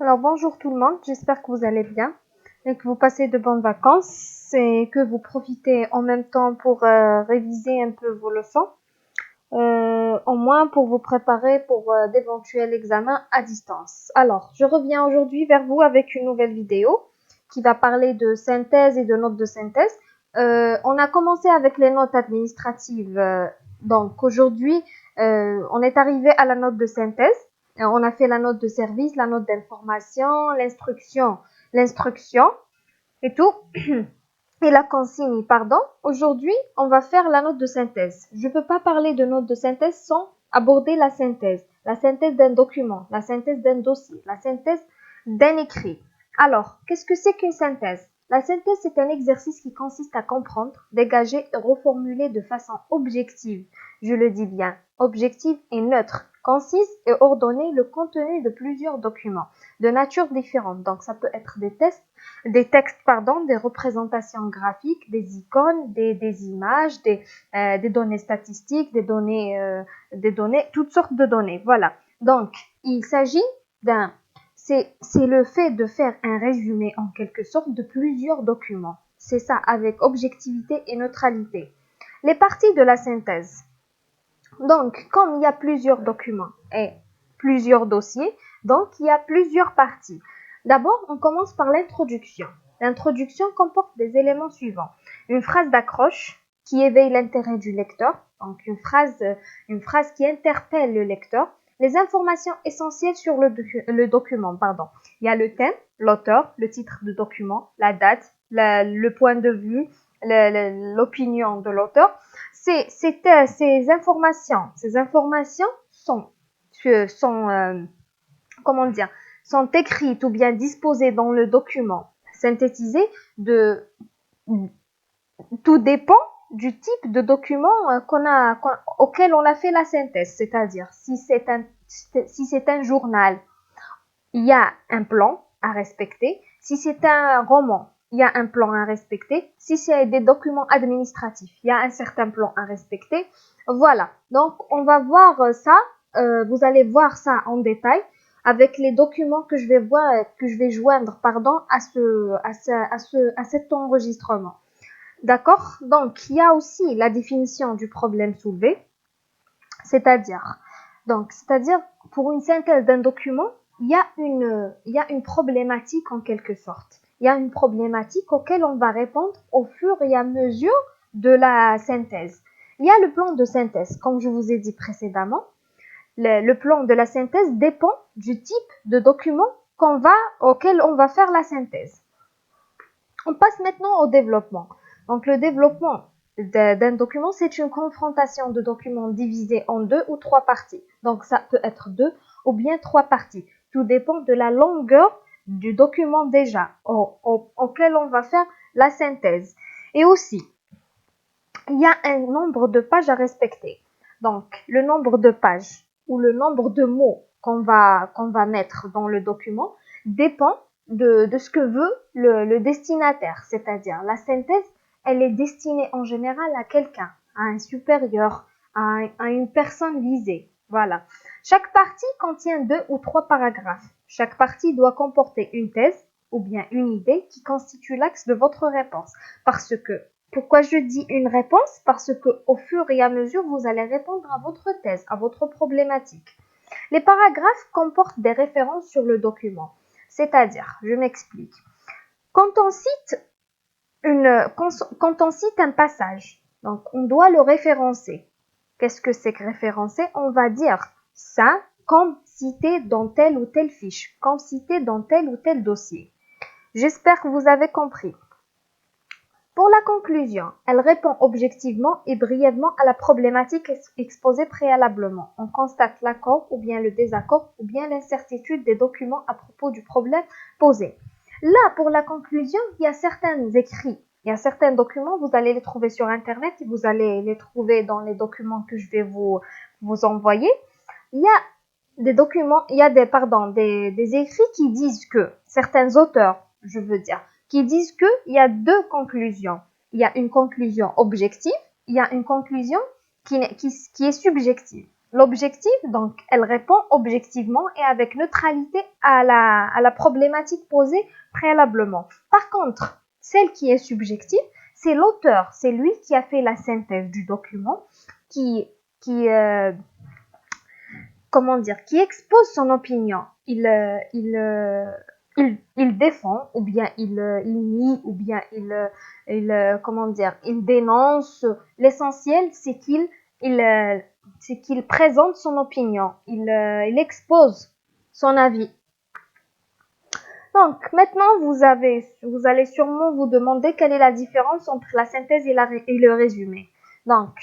Alors bonjour tout le monde, j'espère que vous allez bien et que vous passez de bonnes vacances et que vous profitez en même temps pour réviser un peu vos leçons, au moins pour vous préparer pour d'éventuels examens à distance. Alors, je reviens aujourd'hui vers vous avec une nouvelle vidéo qui va parler de synthèse et de notes de synthèse. On a commencé avec les notes administratives, donc aujourd'hui on est arrivé à la note de synthèse. On a fait la note de service, la note d'information, l'instruction et tout. Et la consigne, pardon. Aujourd'hui, on va faire la note de synthèse. Je ne peux pas parler de note de synthèse sans aborder la synthèse d'un document, la synthèse d'un dossier, la synthèse d'un écrit. Alors, qu'est-ce que c'est qu'une synthèse? La synthèse, c'est un exercice qui consiste à comprendre, dégager et reformuler de façon objective, je le dis bien, objective et neutre, concise et ordonnée le contenu de plusieurs documents de nature différente. Donc, ça peut être des textes, des représentations graphiques, des icônes, des images, des données statistiques, des données, toutes sortes de données. Voilà. Donc, il s'agit c'est le fait de faire un résumé en quelque sorte de plusieurs documents. C'est ça, avec objectivité et neutralité. Les parties de la synthèse. Donc, comme il y a plusieurs documents et plusieurs dossiers, donc il y a plusieurs parties. D'abord, on commence par l'introduction. L'introduction comporte des éléments suivants. Une phrase d'accroche qui éveille l'intérêt du lecteur, donc une phrase qui interpelle le lecteur. Les informations essentielles sur le document. Il y a le thème, l'auteur, le titre du document, la date, le point de vue, l'opinion de l'auteur. Ces informations sont écrites ou bien disposées dans le document synthétisé tout dépend du type de document auquel on a fait la synthèse. C'est-à-dire, si c'est un journal, il y a un plan à respecter. Si c'est un roman, il y a un plan à respecter. Si c'est des documents administratifs, il y a un certain plan à respecter. Voilà. Donc, on va voir ça. Vous allez voir ça en détail avec les documents que je vais joindre, à cet enregistrement. D'accord? Donc, il y a aussi la définition du problème soulevé. C'est-à-dire, pour une synthèse d'un document, il y a une problématique en quelque sorte. Il y a une problématique auquel on va répondre au fur et à mesure de la synthèse. Il y a le plan de synthèse, comme je vous ai dit précédemment. Le plan de la synthèse dépend du type de document auquel on va faire la synthèse. On passe maintenant au développement. Donc, le développement d'un document, c'est une confrontation de documents divisés en 2 ou 3 parties. Donc, ça peut être 2 ou bien 3 parties. Tout dépend de la longueur du document déjà auquel on va faire la synthèse. Et aussi, il y a un nombre de pages à respecter. Donc, le nombre de pages ou le nombre de mots qu'on va mettre dans le document dépend de ce que veut le destinataire. C'est-à-dire, la synthèse, elle est destinée en général à quelqu'un, à un supérieur, à une personne visée. Voilà. Chaque partie contient 2 ou 3 paragraphes. Chaque partie doit comporter une thèse ou bien une idée qui constitue l'axe de votre réponse. Pourquoi je dis une réponse? Parce que au fur et à mesure, vous allez répondre à votre thèse, à votre problématique. Les paragraphes comportent des références sur le document. C'est-à-dire, je m'explique. Quand on cite un passage, donc on doit le référencer. Qu'est-ce que c'est que référencer? On va dire ça comme cité dans telle ou telle fiche, comme cité dans tel ou tel dossier. J'espère que vous avez compris. Pour la conclusion, elle répond objectivement et brièvement à la problématique exposée préalablement. On constate l'accord ou bien le désaccord ou bien l'incertitude des documents à propos du problème posé. Là, pour la conclusion, il y a certains écrits, il y a certains documents, vous allez les trouver sur Internet, vous allez les trouver dans les documents que je vais vous envoyer. Il y a des documents, il y a des écrits qui disent que, certains auteurs, je veux dire, qui disent qu'il y a 2 conclusions. Il y a une conclusion objective, il y a une conclusion qui est subjective. l'objectif, donc elle répond objectivement et avec neutralité à la problématique posée préalablement. Par contre, celle qui est subjective, c'est l'auteur, c'est lui qui a fait la synthèse du document, qui comment dire, qui expose son opinion. Il défend, ou bien il nie, ou bien comment dire, il dénonce. L'essentiel, c'est qu'il présente son opinion. Il expose son avis. Donc, maintenant, vous allez sûrement vous demander quelle est la différence entre la synthèse et le résumé. Donc,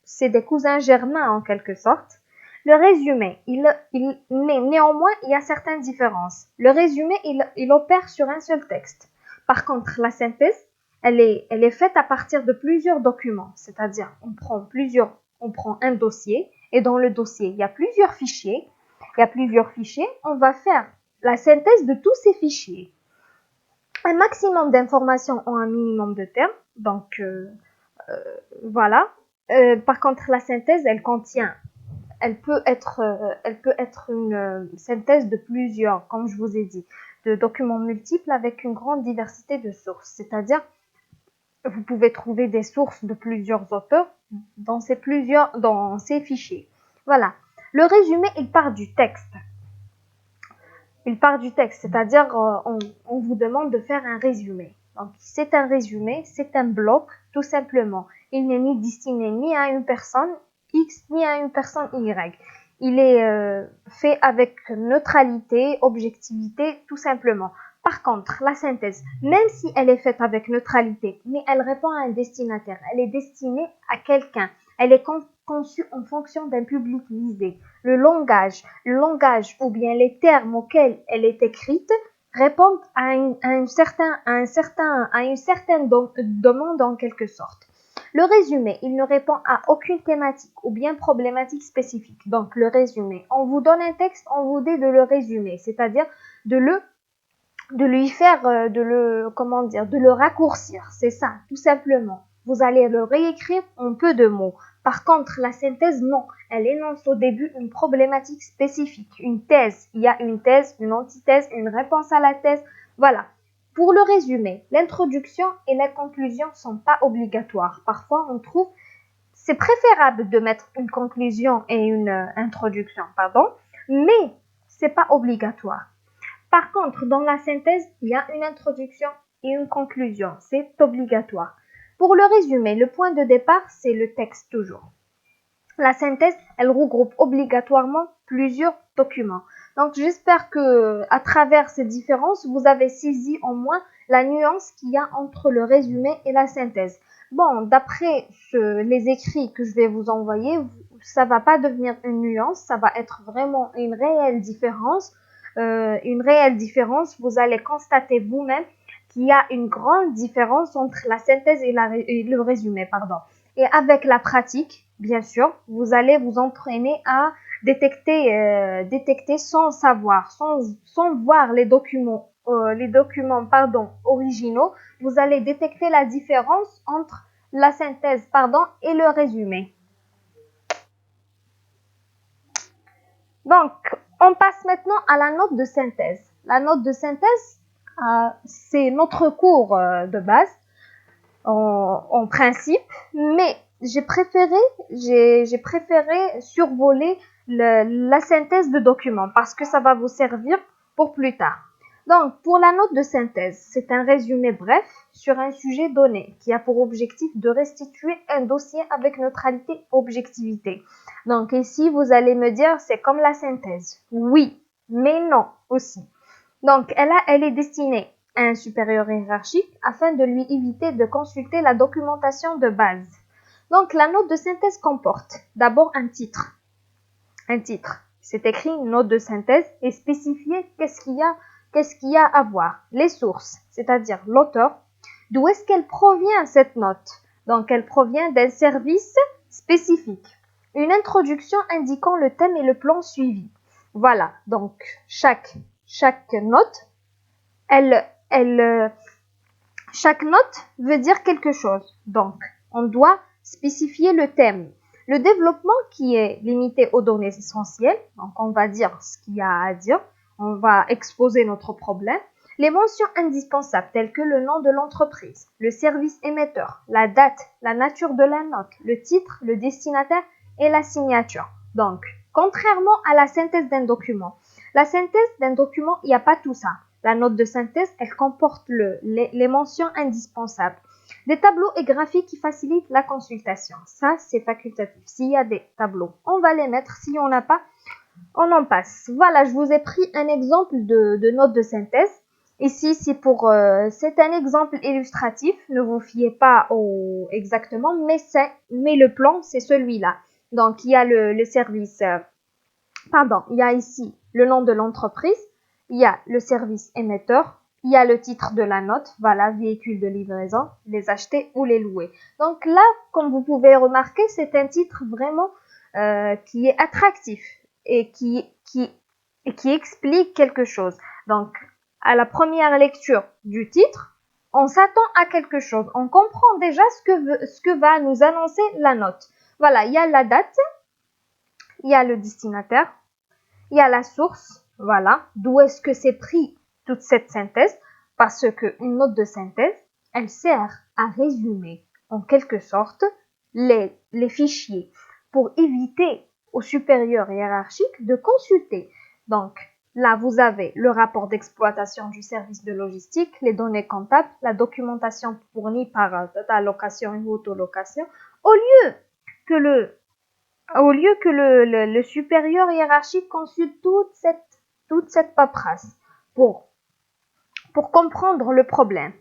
c'est des cousins germains en quelque sorte. Le résumé, mais néanmoins, il y a certaines différences. Le résumé, il opère sur un seul texte. Par contre, la synthèse, elle est faite à partir de plusieurs documents. C'est-à-dire, on prend un dossier, et dans le dossier, il y a plusieurs fichiers. On va faire la synthèse de tous ces fichiers. Un maximum d'informations en un minimum de termes. Donc, voilà. Par contre, la synthèse, elle peut être une synthèse de plusieurs, comme je vous ai dit, de documents multiples avec une grande diversité de sources. C'est-à-dire, vous pouvez trouver des sources de plusieurs auteurs dans ces fichiers. Voilà. Le résumé, il part du texte. C'est-à-dire on vous demande de faire un résumé. Donc c'est un résumé, c'est un bloc, tout simplement. Il n'est ni destiné ni à une personne X ni à une personne Y. Il est fait avec neutralité, objectivité, tout simplement. Par contre, la synthèse, même si elle est faite avec neutralité, mais elle répond à un destinataire, elle est destinée à quelqu'un, elle est conçue en fonction d'un public visé. Le langage ou bien les termes auxquels elle est écrite répondent à une certaine demande en quelque sorte. Le résumé, il ne répond à aucune thématique ou bien problématique spécifique. Donc le résumé, on vous donne un texte, on vous dit de le résumer, c'est-à-dire de le raccourcir, c'est ça, tout simplement. Vous allez le réécrire en peu de mots. Par contre, la synthèse, non. Elle énonce au début une problématique spécifique, une thèse. Il y a une thèse, une antithèse, une réponse à la thèse. Voilà. Pour le résumé, l'introduction et la conclusion sont pas obligatoires. Parfois, on trouve, c'est préférable de mettre une conclusion et une introduction, mais c'est pas obligatoire. Par contre, dans la synthèse, il y a une introduction et une conclusion. C'est obligatoire. Pour le résumé, le point de départ, c'est le texte toujours. La synthèse, elle regroupe obligatoirement plusieurs documents. Donc, j'espère que, à travers ces différences, vous avez saisi au moins la nuance qu'il y a entre le résumé et la synthèse. Bon, d'après les écrits que je vais vous envoyer, ça va pas devenir une nuance, ça va être vraiment une réelle différence. Vous allez constater vous-même qu'il y a une grande différence entre la synthèse et le résumé, Et avec la pratique, bien sûr, vous allez vous entraîner à détecter sans savoir, sans voir les documents, originaux, vous allez détecter la différence entre la synthèse, et le résumé. Donc, on passe maintenant à la note de synthèse. La note de synthèse, c'est notre cours de base en principe, mais j'ai préféré survoler la synthèse de documents parce que ça va vous servir pour plus tard. Donc, pour la note de synthèse, c'est un résumé bref sur un sujet donné qui a pour objectif de restituer un dossier avec neutralité et objectivité. Donc, ici, vous allez me dire, c'est comme la synthèse. Oui, mais non aussi. Donc, elle est destinée à un supérieur hiérarchique afin de lui éviter de consulter la documentation de base. Donc, la note de synthèse comporte d'abord un titre. C'est écrit note de synthèse et spécifié qu'est-ce qu'il y a à voir. Les sources, c'est-à-dire l'auteur, d'où est-ce qu'elle provient cette note. Donc, elle provient d'un service spécifique. Une introduction indiquant le thème et le plan suivi. Voilà, donc chaque note, chaque note veut dire quelque chose. Donc, on doit spécifier le thème. Le développement qui est limité aux données essentielles, donc on va dire ce qu'il y a à dire, on va exposer notre problème. Les mentions indispensables telles que le nom de l'entreprise, le service émetteur, la date, la nature de la note, le titre, le destinataire et la signature. Donc, contrairement à la synthèse d'un document, la synthèse d'un document, il n'y a pas tout ça. La note de synthèse, elle comporte les mentions indispensables. Des tableaux et graphiques qui facilitent la consultation. Ça, c'est facultatif. S'il y a des tableaux, on va les mettre. Si on n'a pas, on en passe. Voilà, je vous ai pris un exemple de note de synthèse. Ici, c'est un exemple illustratif. Ne vous fiez pas exactement, mais le plan, c'est celui-là. Donc, il y a le service, il y a ici le nom de l'entreprise, il y a le service émetteur, il y a le titre de la note, voilà, véhicule de livraison, les acheter ou les louer. Donc là, comme vous pouvez remarquer, c'est un titre vraiment qui est attractif et qui explique quelque chose. Donc, à la première lecture du titre, on s'attend à quelque chose. On comprend déjà ce que va nous annoncer la note. Voilà, il y a la date, il y a le destinataire, il y a la source, voilà, d'où est-ce que c'est pris toute cette synthèse, parce qu'une note de synthèse, elle sert à résumer en quelque sorte les fichiers pour éviter aux supérieurs hiérarchiques de consulter. Donc, là, vous avez le rapport d'exploitation du service de logistique, les données comptables, la documentation fournie par Data Location et Autolocation, au lieu que le supérieur hiérarchique consulte toute cette paperasse pour comprendre le problème.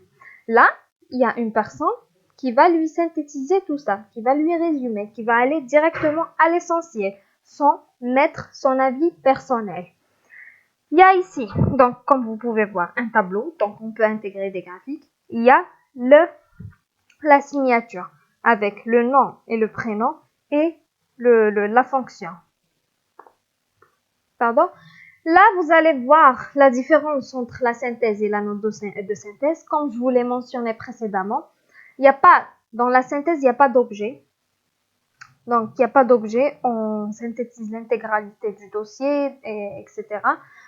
Là, il y a une personne qui va lui synthétiser tout ça, qui va lui résumer, qui va aller directement à l'essentiel, sans mettre son avis personnel. Il y a ici, donc comme vous pouvez voir, un tableau, donc on peut intégrer des graphiques. Il y a la signature avec le nom et le prénom et la fonction. Pardon. Là, vous allez voir la différence entre la synthèse et la note de synthèse. Comme je vous l'ai mentionné précédemment, dans la synthèse, il n'y a pas d'objet. Donc, il n'y a pas d'objet. On synthétise l'intégralité du dossier, etc.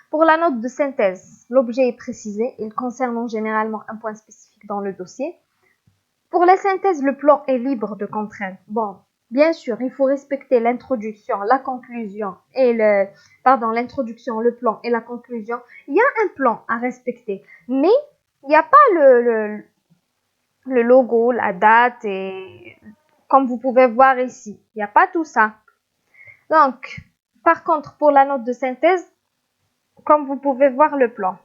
Pour la note de synthèse, l'objet est précisé. Il concerne généralement un point spécifique dans le dossier. Pour la synthèse, le plan est libre de contraintes. Bon, bien sûr, il faut respecter l'introduction, la conclusion et l'introduction, le plan et la conclusion. Il y a un plan à respecter, mais il n'y a pas le logo, la date et comme vous pouvez voir ici, il n'y a pas tout ça. Donc, par contre, pour la note de synthèse, comme vous pouvez voir le plan.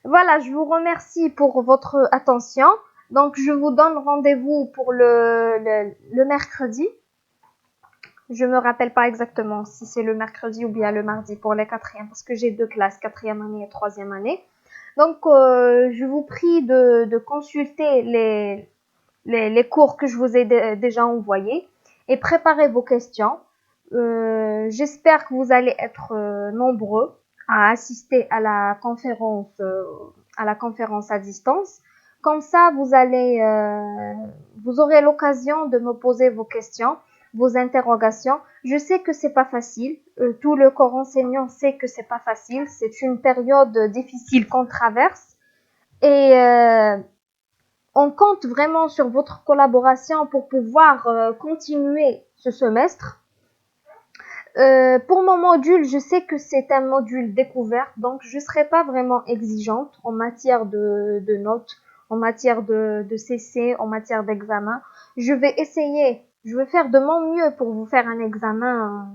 Voilà, je vous remercie pour votre attention. Donc, je vous donne rendez-vous pour le mercredi. Je me rappelle pas exactement si c'est le mercredi ou bien le mardi pour les quatrièmes, parce que j'ai 2 classes, 4e année et 3e année. Donc, je vous prie de consulter les cours que je vous ai déjà envoyés et préparez vos questions. J'espère que vous allez être nombreux à assister à la conférence à distance. Comme ça, vous aurez l'occasion de me poser vos questions, vos interrogations. Je sais que c'est pas facile. Tout le corps enseignant sait que c'est pas facile. C'est une période difficile qu'on traverse et on compte vraiment sur votre collaboration pour pouvoir continuer ce semestre. Pour mon module, je sais que c'est un module découvert, donc je ne serai pas vraiment exigeante en matière de notes, en matière de CC, en matière d'examen. Je vais faire de mon mieux pour vous faire un examen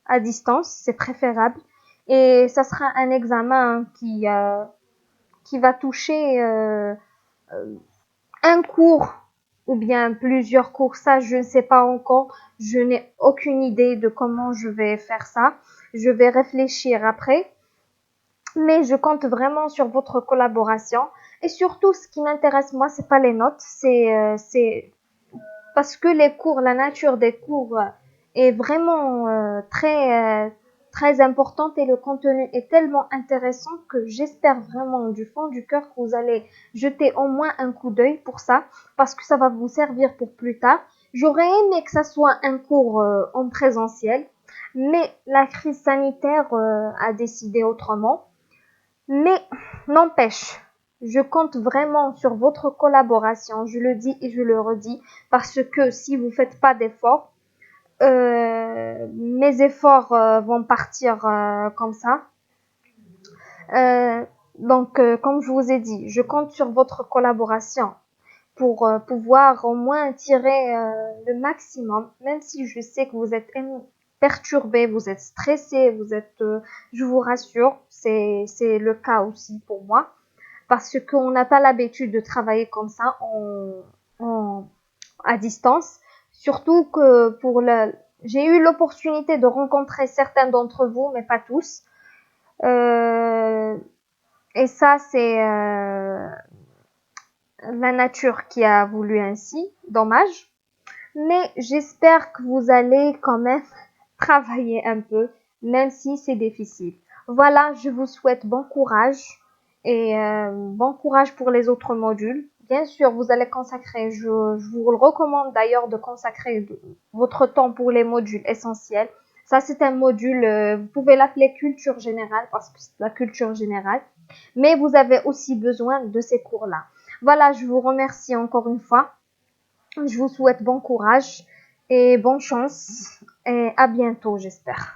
à distance, c'est préférable. Et ça sera un examen qui va toucher un cours ou bien plusieurs cours, ça je ne sais pas encore, je n'ai aucune idée de comment je vais faire ça, je vais réfléchir après, mais je compte vraiment sur votre collaboration et surtout ce qui m'intéresse moi c'est pas les notes, c'est parce que les cours, la nature des cours est vraiment très importante et le contenu est tellement intéressant que j'espère vraiment du fond du cœur que vous allez jeter au moins un coup d'œil pour ça parce que ça va vous servir pour plus tard. J'aurais aimé que ça soit un cours en présentiel, mais la crise sanitaire a décidé autrement. Mais n'empêche, je compte vraiment sur votre collaboration, je le dis et je le redis, parce que si vous faites pas d'efforts, mes efforts vont partir comme ça. Euh, comme je vous ai dit, je compte sur votre collaboration pour pouvoir au moins tirer le maximum, même si je sais que vous êtes perturbé, vous êtes stressé, je vous rassure, c'est le cas aussi pour moi, parce qu'on n'a pas l'habitude de travailler comme ça en, à distance, surtout que j'ai eu l'opportunité de rencontrer certains d'entre vous, mais pas tous. Euh, et ça, c'est la nature qui a voulu ainsi, dommage. Mais j'espère que vous allez quand même travailler un peu, même si c'est difficile. Voilà, je vous souhaite bon courage et bon courage pour les autres modules. Bien sûr, vous allez consacrer, je vous le recommande d'ailleurs de consacrer votre temps pour les modules essentiels. Ça, c'est un module, vous pouvez l'appeler culture générale parce que c'est la culture générale, mais vous avez aussi besoin de ces cours-là. Voilà, je vous remercie encore une fois. Je vous souhaite bon courage et bonne chance et à bientôt, j'espère.